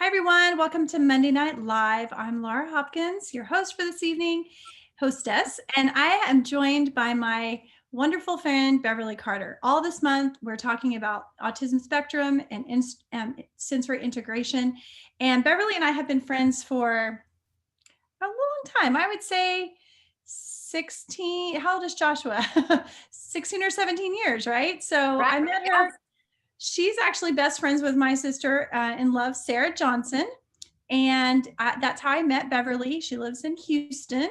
Hi, everyone. Welcome to Monday Night Live. I'm Laura Hopkins, your host for this evening, hostess, and I am joined by my wonderful friend, Beverly Carter. All this month, we're talking about autism spectrum and sensory integration. And Beverly and I have been friends for a long time. I would say 16. How old is Joshua? 16 or 17 years, right? So Right. I met her. She's actually best friends with my sister in love, Sarah Johnson. And that's how I met Beverly. She lives in Houston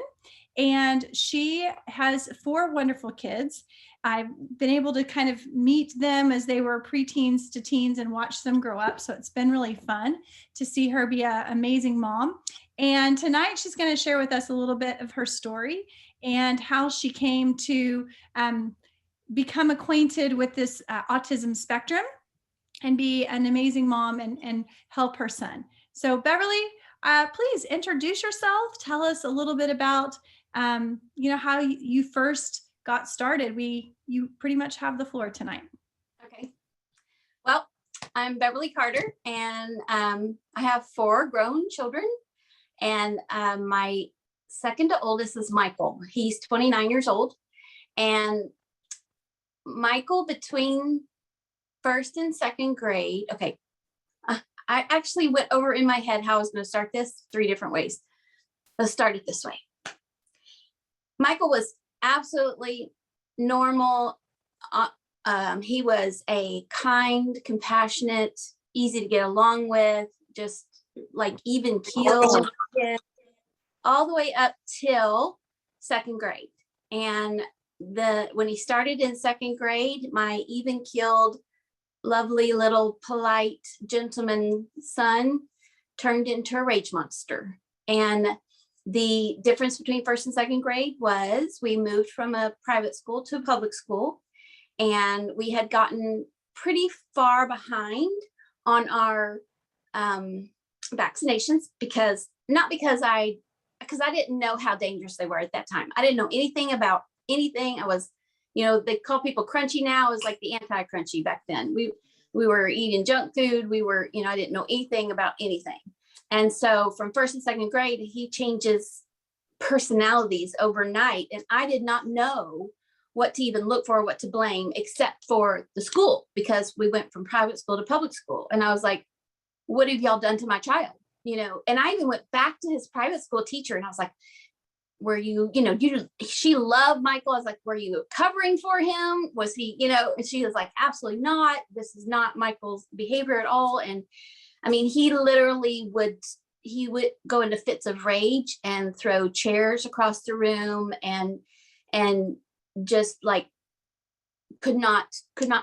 and she has 4 wonderful kids. I've been able to kind of meet them as they were preteens to teens and watch them grow up. So it's been really fun to see her be an amazing mom. And tonight she's going to share with us a little bit of her story and how she came to become acquainted with this autism spectrum and be an amazing mom and help her son. So Beverly, please introduce yourself. Tell us a little bit about, how you first got started. You pretty much have the floor tonight. Okay. Well, I'm Beverly Carter, and I have 4 grown children, and my second to oldest is Michael. He's 29 years old, and Michael, between first and second grade. Okay. I actually went over in my head how I was going to start this 3 different ways. Let's start it this way. Michael was absolutely normal. He was a kind, compassionate, easy to get along with, just like even keel, all the way up till second grade. And when he started in second grade, my even keeled, lovely little polite gentleman son turned into a rage monster. And the difference between first and second grade was we moved from a private school to a public school, and we had gotten pretty far behind on our vaccinations because I didn't know how dangerous they were at that time. I didn't know anything about anything. I was, they call people crunchy now. It was like the anti-crunchy back then. We were eating junk food. We were, I didn't know anything about anything. And so from first and second grade, he changes personalities overnight. And I did not know what to even look for, what to blame, except for the school, because we went from private school to public school. And I was like, what have y'all done to my child? And I even went back to his private school teacher and I was like, were you, she loved Michael. I was like, were you covering for him? Was he, and she was like, absolutely not. This is not Michael's behavior at all. And I mean, he would go into fits of rage and throw chairs across the room and just like could not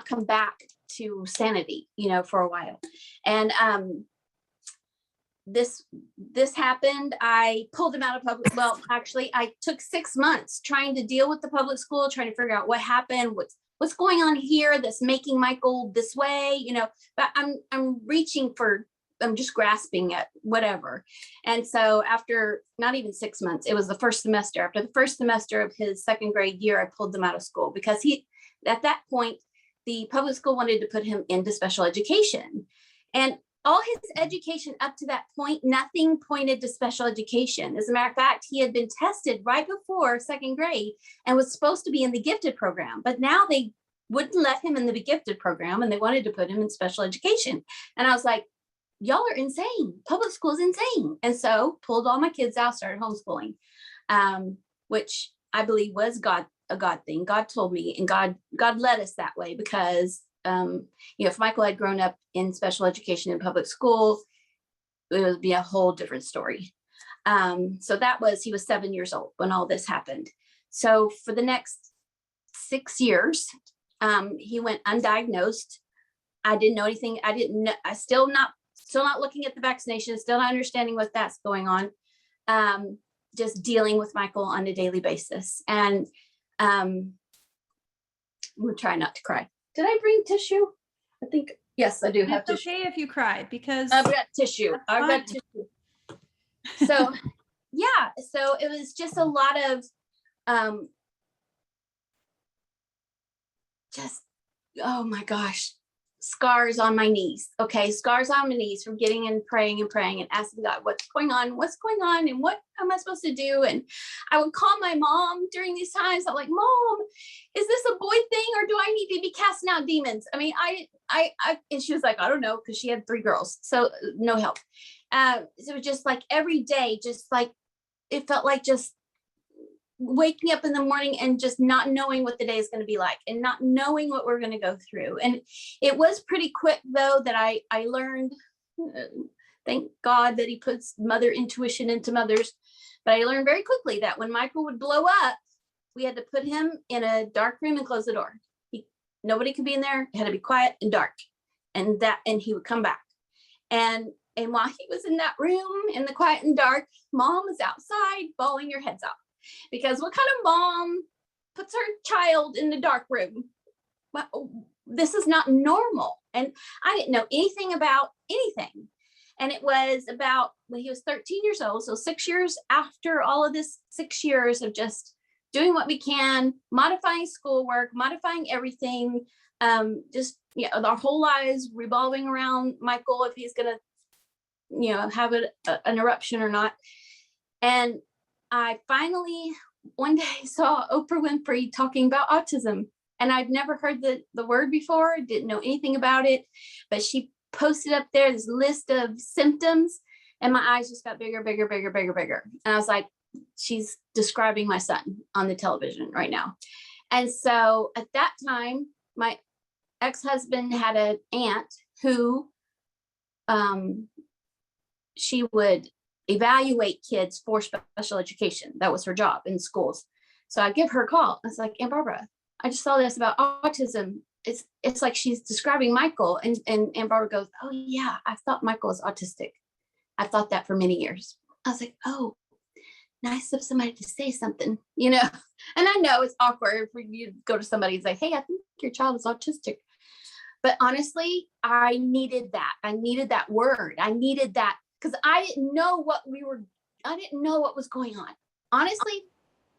come back to sanity, for a while. And this happened. I pulled him out of public. Well, actually, I took 6 months trying to deal with the public school, trying to figure out what happened, what's going on here that's making Michael this way, but I'm just grasping at whatever. And so after not even 6 months, it was the first semester. After the first semester of his second grade year, I pulled him out of school because at that point, the public school wanted to put him into special education. And all his education up to that point, nothing pointed to special education. As a matter of fact, he had been tested right before second grade and was supposed to be in the gifted program, but now they wouldn't let him in the gifted program and they wanted to put him in special education. And I was like, y'all are insane. Public school is insane. And so pulled all my kids out, started homeschooling, which I believe was a God thing. God told me, and God led us that way because if Michael had grown up in special education in public school, it would be a whole different story. So he was 7 years old when all this happened. So for the next 6 years, he went undiagnosed. I didn't know anything. I still not looking at the vaccination, still not understanding what that's going on. Just dealing with Michael on a daily basis. And we'll try not to cry. Did I bring tissue? I think, yes, I do have tissue. It's okay if you cry because I've got tissue. So, yeah, so it was just a lot of oh my gosh, scars on my knees. Okay. Scars on my knees from getting and praying and asking God, what's going on? What's going on? And what am I supposed to do? And I would call my mom during these times. I'm like, Mom, is this a boy thing or do I need to be casting out demons? I mean, and she was like, I don't know. Cause she had 3 girls. So no help. So it was just like every day, just like, it felt like just waking up in the morning and just not knowing what the day is going to be like and not knowing what we're going to go through. And it was pretty quick though that I learned, thank God that he puts mother intuition into mothers, but I learned very quickly that when Michael would blow up, we had to put him in a dark room and close the door. Nobody could be in there. It had to be quiet and dark, and he would come back. And while he was in that room in the quiet and dark, Mom was outside bawling her heads out. Because what kind of mom puts her child in the dark room? Well, this is not normal. And I didn't know anything about anything. And it was about when he was 13 years old. So 6 years after all of this, 6 years of just doing what we can, modifying schoolwork, modifying everything, our whole lives revolving around Michael, if he's going to, have an eruption or not. And I finally one day saw Oprah Winfrey talking about autism, and I'd never heard the word before, didn't know anything about it, but she posted up there this list of symptoms, and my eyes just got bigger. And I was like, she's describing my son on the television right now. And so at that time, my ex-husband had an aunt who she would evaluate kids for special education. That was her job in schools. So I give her a call. I was like, Aunt Barbara, I just saw this about autism. It's like she's describing Michael. And Aunt Barbara goes, oh yeah, I thought Michael was autistic. I thought that for many years. I was like, oh, nice of somebody to say something, And I know it's awkward for you to go to somebody and say, hey, I think your child is autistic. But honestly, I needed that. I needed that word. I needed that. Because I didn't know what was going on. Honestly,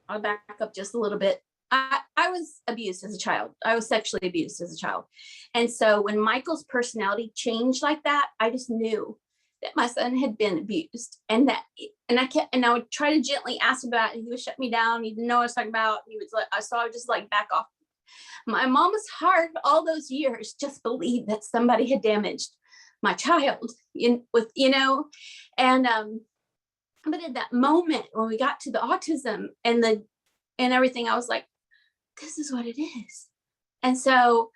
I'll back up just a little bit. I was abused as a child. I was sexually abused as a child. And so when Michael's personality changed like that, I just knew that my son had been abused. And I would try to gently ask about it, and he would shut me down. He didn't know what I was talking about. So I would just like back off. My mama's heart all those years just believed that somebody had damaged my child but at that moment when we got to the autism and everything, I was like, this is what it is. And so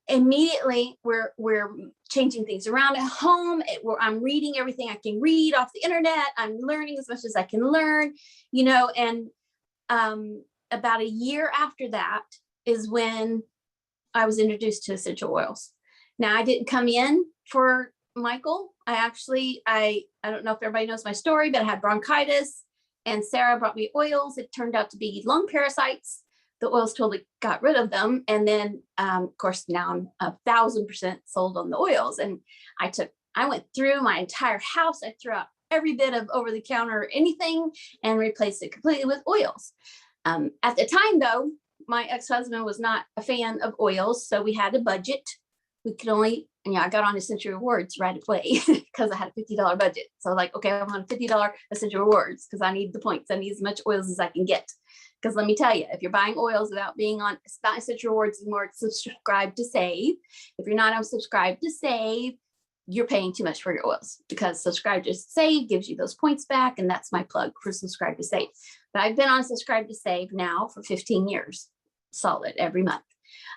immediately we're changing things around at home. I'm reading everything I can read off the internet. I'm learning as much as I can learn, and about a year after that is when I was introduced to essential oils. Now I didn't come in for Michael. I don't know if everybody knows my story, but I had bronchitis and Sarah brought me oils. It turned out to be lung parasites. The oils totally got rid of them. And then, of course, now I'm 1,000% sold on the oils. And I went through my entire house. I threw out every bit of over the counter anything and replaced it completely with oils. At the time though, my ex-husband was not a fan of oils. So we had a budget. We could only, I got on Essential Rewards right away because I had a $50 budget. So I was like, okay, I'm on $50 Essential Rewards because I need the points. I need as much oils as I can get. Because let me tell you, if you're buying oils without being on, it's not Essential Rewards anymore, it's Subscribe to Save. If you're not on Subscribe to Save, you're paying too much for your oils, because Subscribe to Save gives you those points back. And that's my plug for Subscribe to Save. But I've been on Subscribe to Save now for 15 years, solid every month.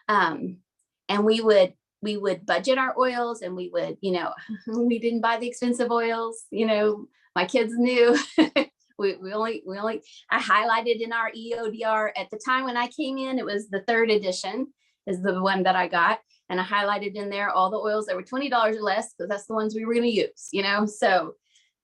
And we would budget our oils, and we would, we didn't buy the expensive oils. My kids knew. I highlighted in our EODR at the time when I came in, it was the 3rd edition is the one that I got. And I highlighted in there all the oils that were $20 or less, because that's the ones we were going to use, So,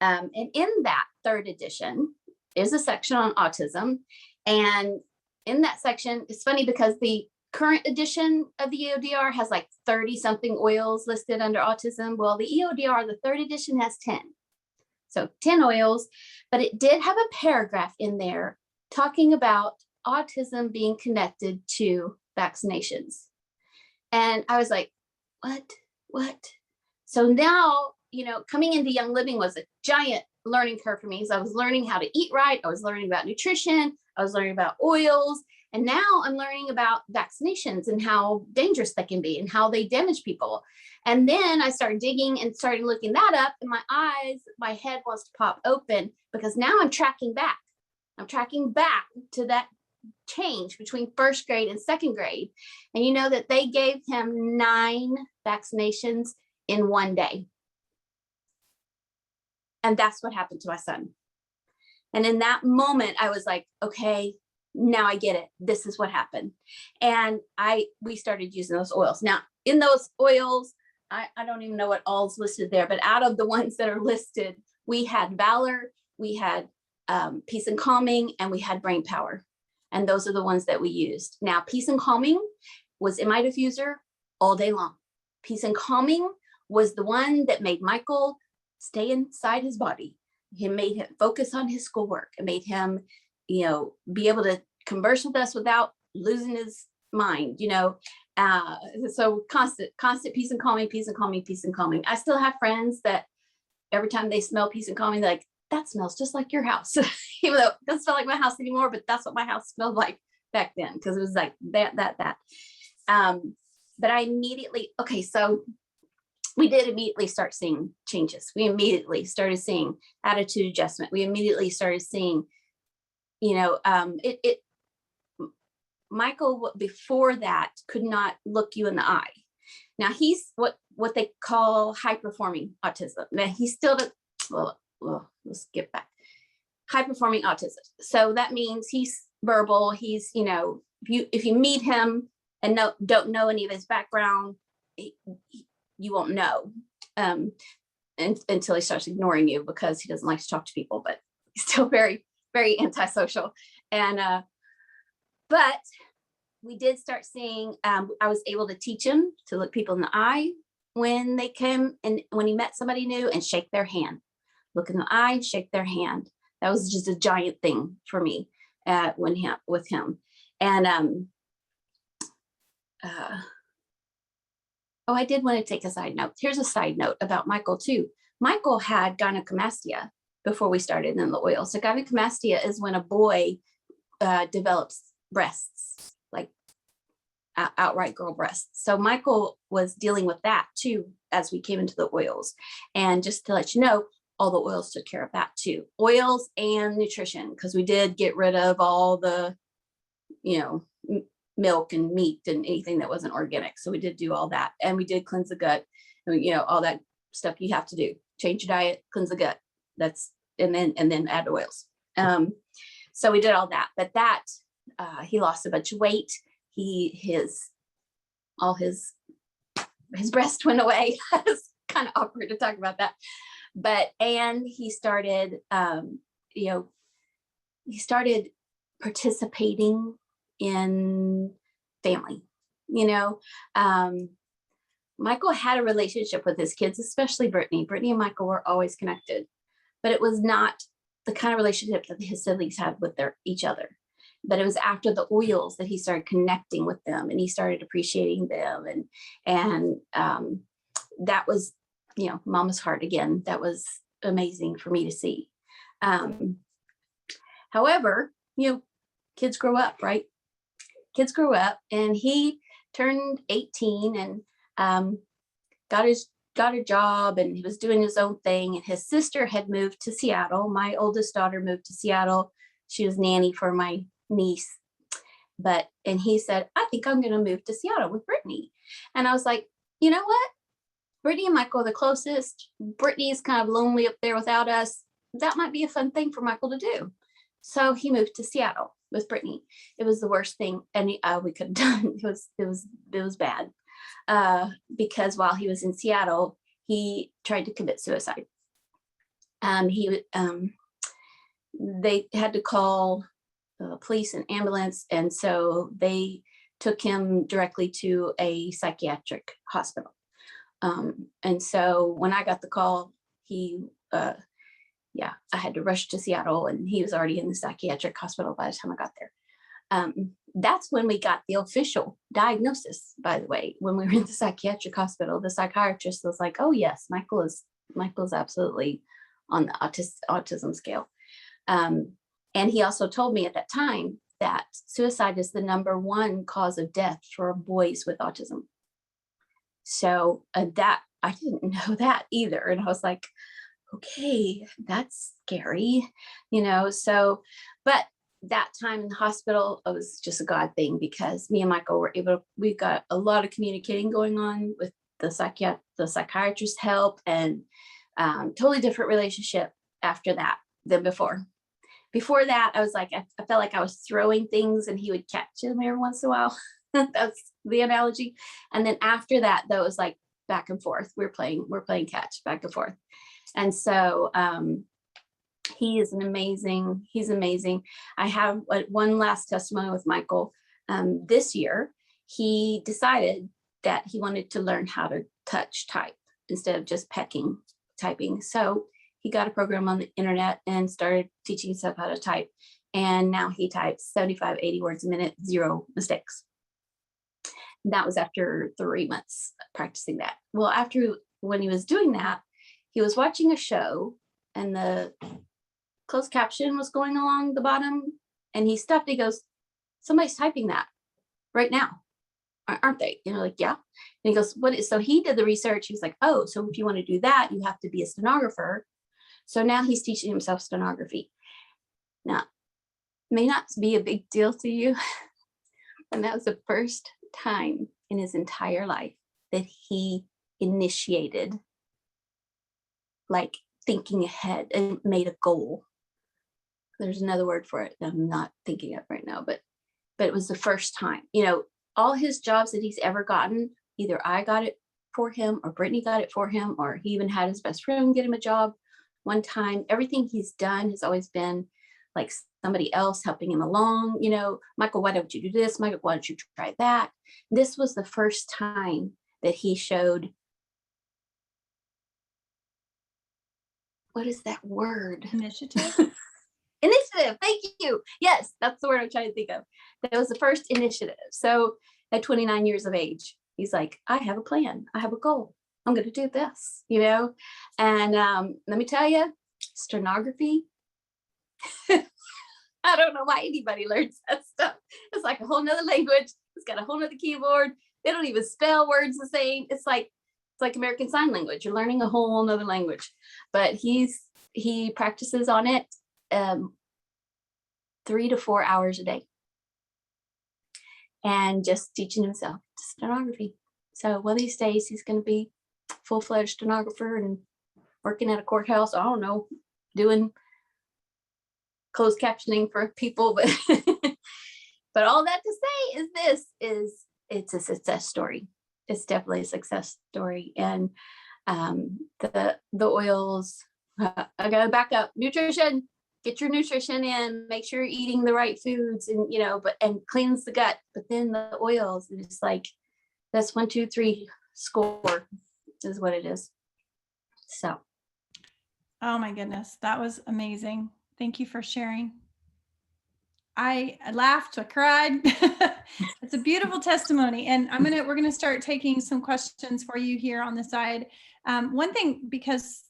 and in that 3rd edition is a section on autism. And in that section, it's funny because the current edition of the EODR has like 30 something oils listed under autism. Well, the EODR, the 3rd edition, has 10. So 10 oils, but it did have a paragraph in there talking about autism being connected to vaccinations. And I was like, what? what? So now, coming into Young Living was a giant learning curve for me. So I was learning how to eat right. I was learning about nutrition. I was learning about oils. And now I'm learning about vaccinations and how dangerous they can be and how they damage people. And then I started digging and started looking that up, and my head wants to pop open, because now I'm tracking back. I'm tracking back to that change between first grade and second grade. And you know that they gave him 9 vaccinations in one day. And that's what happened to my son. And in that moment, I was like, okay, now I get it. This is what happened. And we started using those oils. Now, in those oils, I don't even know what all's listed there, but out of the ones that are listed, we had Valor, we had Peace and Calming, and we had Brain Power. And those are the ones that we used. Now, Peace and Calming was in my diffuser all day long. Peace and Calming was the one that made Michael stay inside his body. It made him focus on his schoolwork. It made him, be able to converse with us without losing his mind, so constant peace and calming, peace and calming, peace and calming. I still have friends that every time they smell Peace and Calming, they're like, that smells just like your house. Even though it doesn't smell like my house anymore, but that's what my house smelled like back then, because it was like that. But I immediately, so we did immediately start seeing changes. We immediately started seeing attitude adjustment. We immediately started seeing, Michael before that could not look you in the eye. Now he's what they call high performing autism. Now he's still let's get back. High performing autism. So that means he's verbal. He's, if you meet him and don't know any of his background, you won't know until he starts ignoring you, because he doesn't like to talk to people, but he's still very, very antisocial. And but we did start seeing, I was able to teach him to look people in the eye when they came, and when he met somebody new, and shake their hand. Look in the eye, shake their hand. That was just a giant thing for me with him. And I did want to take a side note. Here's a side note about Michael too. Michael had gynecomastia before we started in the oil. So gynecomastia is when a boy develops breasts, like outright girl breasts. So Michael was dealing with that too as we came into the oils. And just to let you know, all the oils took care of that too. Oils and nutrition, because we did get rid of all the, milk and meat and anything that wasn't organic. So we did do all that, and we did cleanse the gut, and all that stuff you have to do. Change your diet, cleanse the gut. And then add oils. So we did all that, but he lost a bunch of weight. His breast went away. It's kind of awkward to talk about that, and he started, he started participating in family. Michael had a relationship with his kids, especially Brittany. Brittany and Michael were always connected, but it was not the kind of relationship that his siblings had with each other. But it was after the oils that he started connecting with them, and he started appreciating them. And that was, mama's heart again. That was amazing for me to see. However, kids grow up, right? Kids grow up, and he turned 18 and got a job, and he was doing his own thing. And his sister had moved to Seattle. My oldest daughter moved to Seattle. She was nanny for my niece. And he said, I think I'm going to move to Seattle with Brittany. And I was like, you know what? Brittany and Michael are the closest. Brittany's kind of lonely up there without us. That might be a fun thing for Michael to do. So he moved to Seattle with Brittany. It was the worst thing we could have done. It was bad. Because while he was in Seattle, he tried to commit suicide. They had to call police and ambulance, and so they took him directly to a psychiatric hospital. And so when I got the call, I had to rush to Seattle, and he was already in the psychiatric hospital by the time I got there. That's when we got the official diagnosis, by the way. When we were in the psychiatric hospital, the psychiatrist was like, oh yes, Michael's absolutely on the autism scale. And he also told me at that time that suicide is the #1 cause of death for boys with autism. So that I didn't know that either. And I was like, okay, that's scary, so, but that time in the hospital, it was just a God thing, because me and Michael we got a lot of communicating going on with the psychiatrist's help, and totally different relationship after that than before. Before that, I was like, I felt like I was throwing things and he would catch them every once in a while. That's the analogy. And then after that, though, it was like back and forth. We're playing catch back and forth. And so he's amazing. I have one last testimony with Michael. This year, he decided that he wanted to learn how to touch type instead of just typing. So he got a program on the internet and started teaching himself how to type. And now he types 75, 80 words a minute, 0 mistakes. That was after 3 months practicing that. Well, when he was doing that, he was watching a show and the closed caption was going along the bottom, and he stopped. He goes, somebody's typing that right now, aren't they? Like, yeah. And he goes, what is, so he did the research. He was like, oh, so if you want to do that, you have to be a stenographer. So now he's teaching himself stenography. Now, may not be a big deal to you, and that was the first time in his entire life that he initiated, like, thinking ahead and made a goal. There's another word for it that I'm not thinking of right now, but it was the first time. All his jobs that he's ever gotten, either I got it for him or Brittany got it for him, or he even had his best friend get him a job one time. Everything he's done has always been like somebody else helping him along. Michael, why don't you do this? Michael, why don't you try that? This was the first time that he showed, what is that word? Initiative. Initiative. Thank you. Yes, that's the word I'm trying to think of. That was the first initiative. So at 29 years of age, he's like, I have a plan. I have a goal. I'm going to do this, And let me tell you, stenography, I don't know why anybody learns that stuff. It's like a whole nother language. It's got a whole nother keyboard. They don't even spell words the same. It's like American Sign Language. You're learning a whole nother language. But he practices on it 3 to 4 hours a day, and just teaching himself stenography. So one of these days he's going to be full-fledged stenographer and working at a courthouse. I don't know, doing closed captioning for people, but but all that to say is it's a success story. It's definitely a success story. And the oils, I gotta back up. Nutrition, get your nutrition in, make sure you're eating the right foods, and and cleanse the gut. But then the oils, it's like, that's 1, 2, 3 score is what it is. So, oh my goodness, that was amazing. Thank you for sharing. I laughed, I cried. It's a beautiful testimony. And we're gonna start taking some questions for you here on the side. One thing, because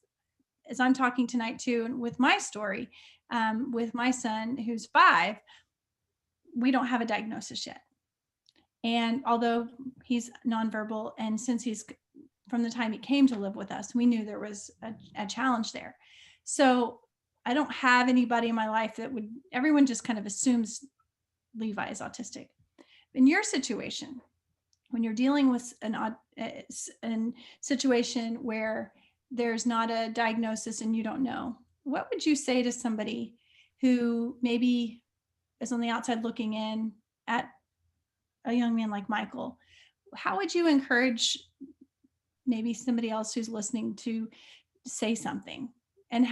as I'm talking tonight too, and with my story, with my son who's 5, we don't have a diagnosis yet. And although he's nonverbal, and since from the time he came to live with us, we knew there was a challenge there. So I don't have anybody in my life everyone just kind of assumes Levi is autistic. In your situation, when you're dealing with a situation where there's not a diagnosis and you don't know, what would you say to somebody who maybe is on the outside looking in at a young man like Michael? How would you encourage maybe somebody else who's listening to say something? And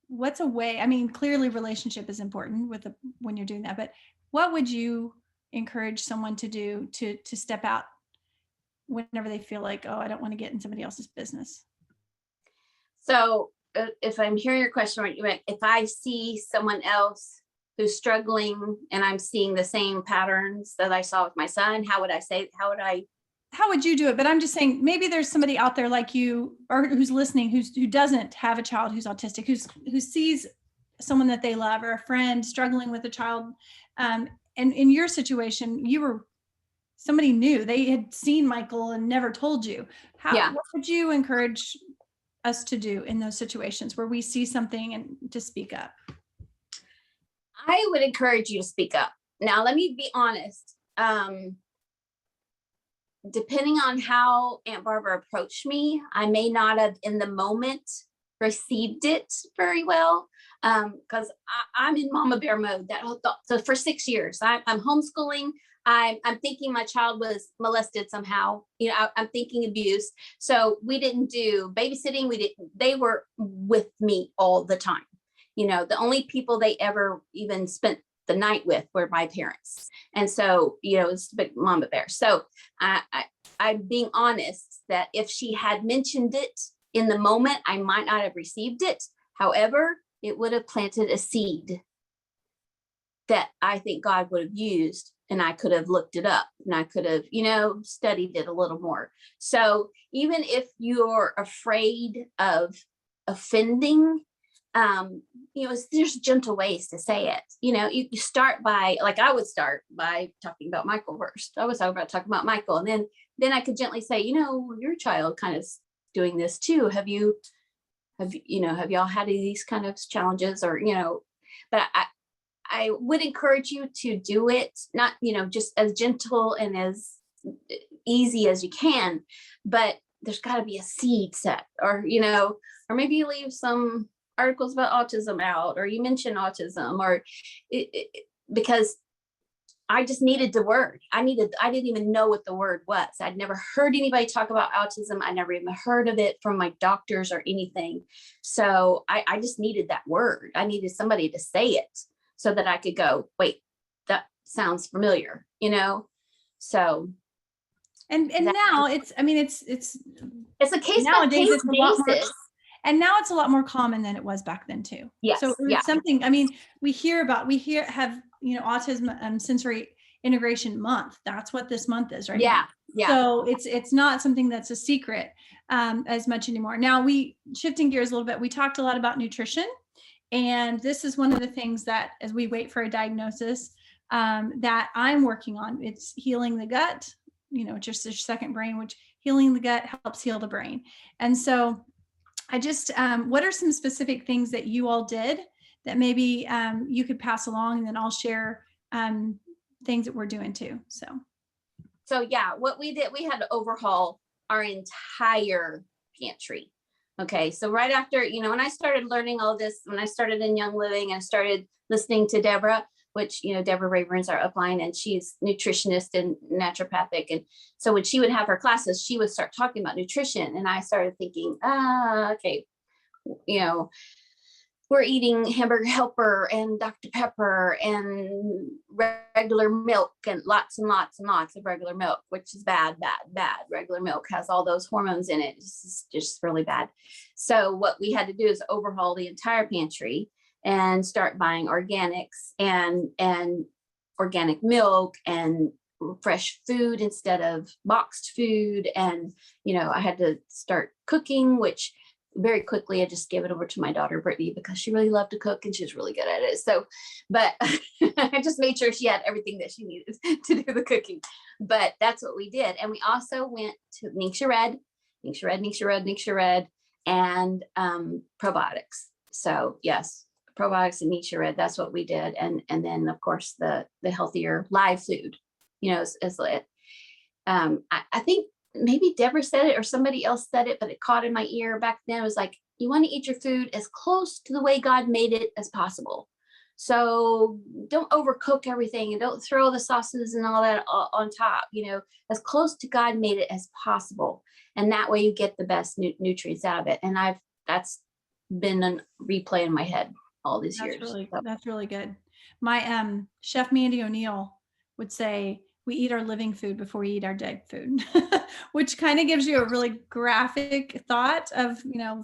what's a way? I mean, clearly relationship is important when you're doing that, but what would you encourage someone to do to step out whenever they feel like, oh, I don't want to get in somebody else's business? So if I'm hearing your question right, if I see someone else who's struggling and I'm seeing the same patterns that I saw with my son, how would you do it? But I'm just saying, maybe there's somebody out there like you, or who's listening, who doesn't have a child who's autistic, who sees someone that they love or a friend struggling with a child. And in your situation, somebody knew, they had seen Michael and never told you. What would you encourage us to do in those situations where we see something and to speak up? I would encourage you to speak up. Now, let me be honest. Depending on how Aunt Barbara approached me, I may not have in the moment received it very well, because I'm in mama bear mode. So for 6 years, I'm homeschooling. I'm thinking my child was molested somehow. I'm thinking abuse. So we didn't do babysitting. They were with me all the time. The only people they ever even spent the night with were my parents. And so, it's big mama bear. So I'm being honest that if she had mentioned it in the moment, I might not have received it. However, it would have planted a seed that I think God would have used, and I could have looked it up and I could have, studied it a little more. So even if you're afraid of offending, there's gentle ways to say it. You start by, like, I would start by talking about Michael first. I was talking about Michael, and then I could gently say, your child kind of doing this too. Have y'all had these kind of challenges, or, but I would encourage you to do it, not, just as gentle and as easy as you can, but there's got to be a seed set, or maybe you leave some articles about autism out, or you mention autism, or because I just needed the word. I didn't even know what the word was. I'd never heard anybody talk about autism. I never even heard of it from my doctors or anything. So I just needed that word. I needed somebody to say it so that I could go, wait, that sounds familiar, So. And now it's a case by nowadays case it's a lot more, basis. and now it's a lot more common than it was back then too. Yes. So it's something, we have, Autism Sensory Integration Month. That's what this month is right now. Yeah. So it's not something that's a secret as much anymore. Now, shifting gears a little bit, we talked a lot about nutrition, and this is one of the things that, as we wait for a diagnosis, that I'm working on. It's healing the gut, just your second brain, which healing the gut helps heal the brain. And so I just, what are some specific things that you all did that maybe you could pass along, and then I'll share things that we're doing too. So yeah, what we did, we had to overhaul our entire pantry. Okay. So right after, when I started learning all this, when I started in Young Living and started listening to Deborah, which, Deborah Rayburn's our upline, and she's nutritionist and naturopathic. And so when she would have her classes, she would start talking about nutrition. And I started thinking, okay, we're eating Hamburger Helper and Dr. Pepper and regular milk, and lots and lots and lots of regular milk, which is bad. Regular milk has all those hormones in it. It's just really bad. So what we had to do is overhaul the entire pantry and start buying organics and organic milk and fresh food instead of boxed food. And, I had to start cooking, which very quickly I just gave it over to my daughter, Brittany, because she really loved to cook and she was really good at it. So, but I just made sure she had everything that she needed to do the cooking. But that's what we did. And we also went to Ningxia Red, and probiotics. So yes, probiotics and Ningxia Red, that's what we did. And then of course the healthier live food, I think maybe Deborah said it or somebody else said it, but it caught in my ear back then. It was like, you want to eat your food as close to the way God made it as possible. So don't overcook everything and don't throw the sauces and all that on top, as close to God made it as possible. And that way you get the best nutrients out of it. And that's been a replay in my head all these years. That's really good. My chef Mandy O'Neill would say, we eat our living food before we eat our dead food, which kind of gives you a really graphic thought of,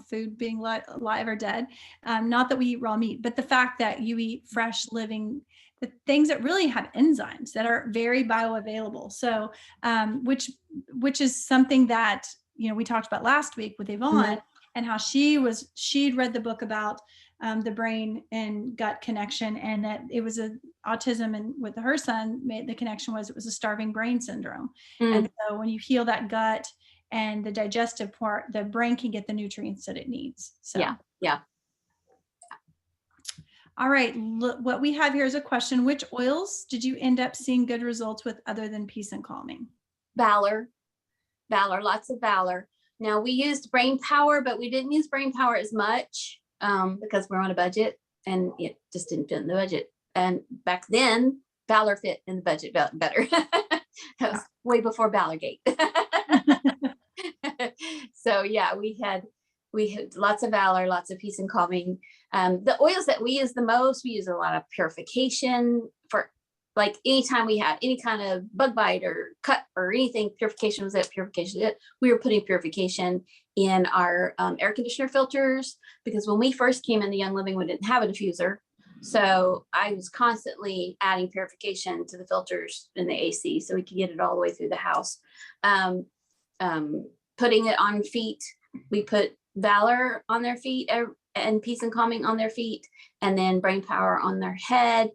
food being alive or dead. Not that we eat raw meat, but the fact that you eat fresh living, the things that really have enzymes that are very bioavailable. So, which is something that, we talked about last week with Yvonne, and how she'd read the book about the brain and gut connection, and that it was a autism, and with her son, the connection was it was a starving brain syndrome. And so when you heal that gut and the digestive part, the brain can get the nutrients that it needs. So yeah. All right, look, what we have here is a question: which oils did you end up seeing good results with other than peace and calming? Valor, lots of Valor. Now, we used Brain Power, but we didn't use Brain Power as much because we're on a budget and it just didn't fit in the budget. And back then, Valor fit in the budget better. That was way before Valorgate. So yeah, we had lots of Valor, lots of peace and calming. The oils that we use the most, we use a lot of purification for, like, anytime we had any kind of bug bite or cut or anything, purification was it, we were putting purification in our air conditioner filters, because when we first came into Young Living, we didn't have a diffuser. So I was constantly adding purification to the filters in the AC so we could get it all the way through the house. Putting it on feet, we put Valor on their feet and peace and calming on their feet, and then Brain Power on their head.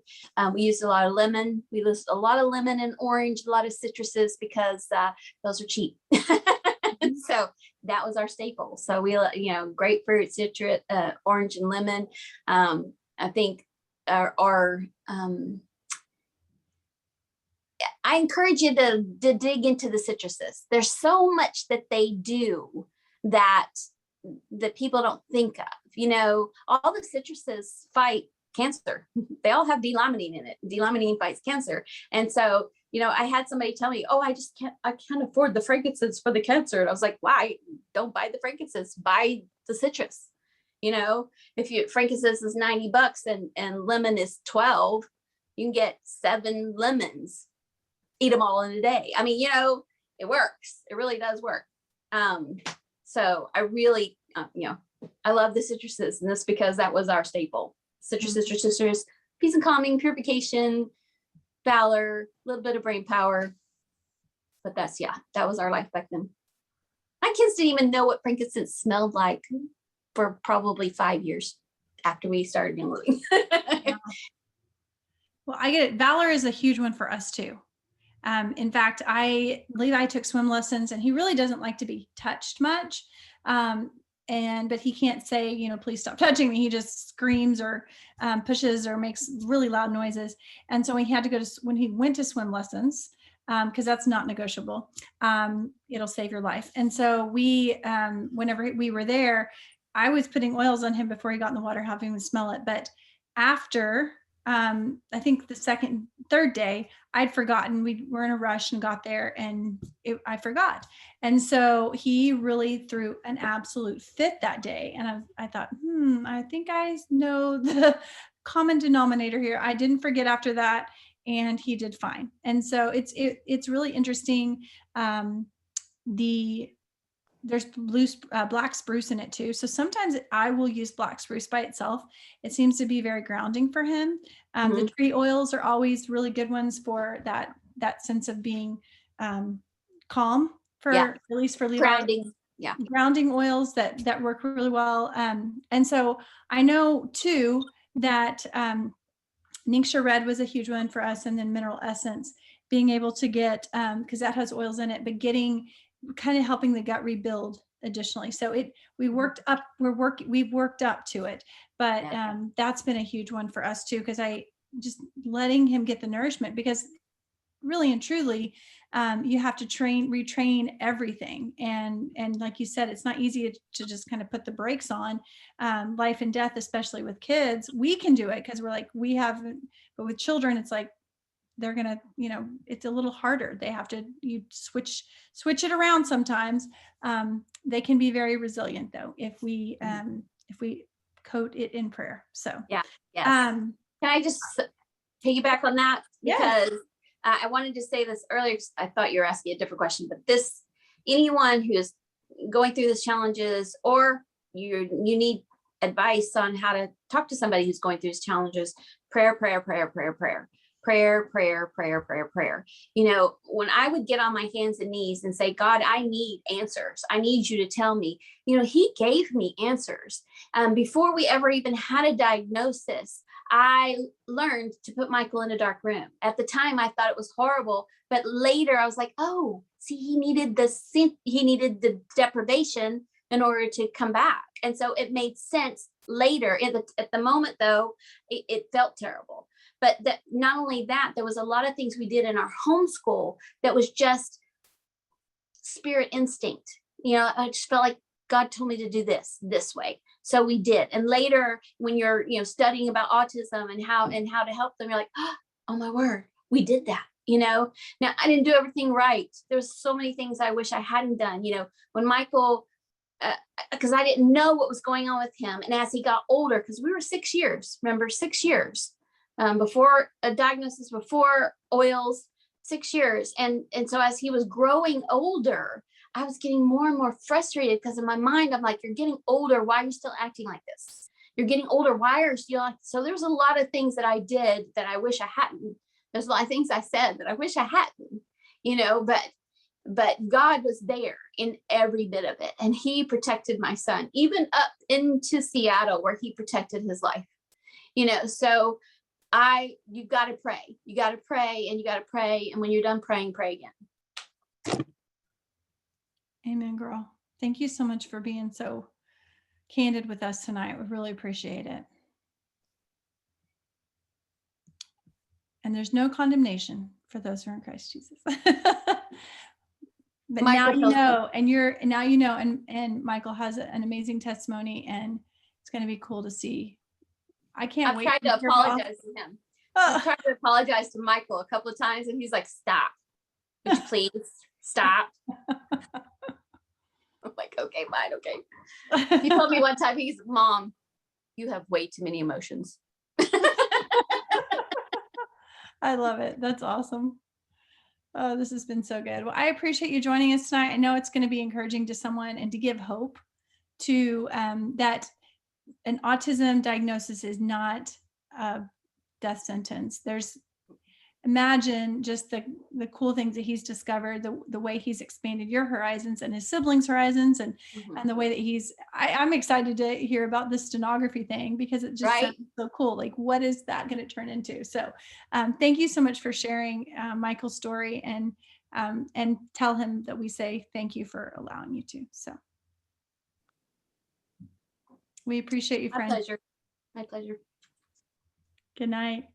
We used a lot of lemon. We used a lot of lemon and orange, a lot of citruses, because those are cheap. So that was our staple. So we, grapefruit, citrus, orange, and lemon. I think I encourage you to dig into the citruses. There's so much that they do that people don't think of. All the citruses fight cancer. They all have D-limonene in it. D-limonene fights cancer. And so, I had somebody tell me, I can't afford the frankincense for the cancer. And I was like, why? Don't buy the frankincense, buy the citrus. If frankincense is $90 and lemon is 12, you can get 7 lemons, eat them all in a day. I mean, it works. It really does work. So I really, I love the citruses, and that's because that was our staple. Citrus, peace and calming, purification, Valor, a little bit of Brain Power. But that was our life back then. My kids didn't even know what frankincense smelled like for probably 5 years after we started Young Living. Well, I get it. Valor is a huge one for us too. In fact, Levi took swim lessons, and he really doesn't like to be touched much. But he can't say, please stop touching me. He just screams or pushes or makes really loud noises. And so he had to when he went to swim lessons, because that's not negotiable. It'll save your life. And so whenever we were there, I was putting oils on him before he got in the water, having him smell it. But after, I think the third day, I'd forgotten. We were in a rush and got there, and I forgot. And so he really threw an absolute fit that day. And I thought, I think I know the common denominator here. I didn't forget after that, and he did fine. And so it's really interesting. There's black spruce in it too. So sometimes I will use black spruce by itself. It seems to be very grounding for him. The tree oils are always really good ones for that sense of being calm, at least for Levi. Grounding. Yeah. Grounding oils that work really well. And so I know too that Ningxia Red was a huge one for us, and then Mineral Essence, being able to get, because that has oils in it, but kind of helping the gut rebuild additionally. So we've worked up to it, but that's been a huge one for us too, because I just letting him get the nourishment, because really and truly, you have to retrain everything. And like you said, it's not easy to just kind of put the brakes on life and death, especially with kids. We can do it because we're like, but with children, it's like, they're going to, it's a little harder. They have to, switch it around sometimes. They can be very resilient though, if we coat it in prayer. So, yeah. Yes. Can I just piggyback on that? Because I wanted to say this earlier, 'cause I thought you were asking a different question, but this, anyone who is going through these challenges, or you need advice on how to talk to somebody who's going through these challenges, prayer, prayer, prayer, prayer, prayer, prayer, prayer, prayer, prayer, prayer. You know, when I would get on my hands and knees and say, God, I need answers. I need you to tell me, you know, he gave me answers. Before we ever even had a diagnosis, I learned to put Michael in a dark room. At the time, I thought it was horrible, but later I was like, oh, see, he needed the deprivation in order to come back. And so it made sense later. At the moment, though, it felt terrible. But that, not only that, there was a lot of things we did in our homeschool that was just spirit instinct. You know, I just felt like God told me to do this way. So we did. And later, when you're, you know, studying about autism and how to help them, you're like, oh my word, we did that. You know, now I didn't do everything right. There's so many things I wish I hadn't done. You know, when Michael, because I didn't know what was going on with him. And as he got older, because we were 6 years, remember, 6 years before a diagnosis, before oils, 6 years. And so as he was growing older, I was getting more and more frustrated, because in my mind, I'm like, you're getting older. Why are you still acting like this? You're getting older. Why are you still like, so there's a lot of things that I did that I wish I hadn't. There's a lot of things I said that I wish I hadn't, you know, but God was there in every bit of it. And he protected my son, even up into Seattle, where he protected his life, you know. So you got to pray, and you got to pray. And when you're done praying, pray again. Amen, girl. Thank you so much for being so candid with us tonight. We really appreciate it. And there's no condemnation for those who are in Christ Jesus. But now you know, and Michael has an amazing testimony, and it's going to be cool to see. I can't wait. I've tried to apologize to him. I've tried to apologize to Michael a couple of times, and he's like, stop. Would you please stop? I'm like, okay, fine, okay. He told me one time, Mom, you have way too many emotions. I love it. That's awesome. Oh, this has been so good. Well, I appreciate you joining us tonight. I know it's going to be encouraging to someone and to give hope to that an autism diagnosis is not a death sentence. Imagine just the cool things that he's discovered, the way he's expanded your horizons and his siblings' horizons, and the way that I'm excited to hear about the stenography thing, because it just sounds so cool. Like, what is that going to turn into? So thank you so much for sharing Michael's story, and tell him that we say thank you for allowing you to. So we appreciate you, friend. My pleasure. Good night.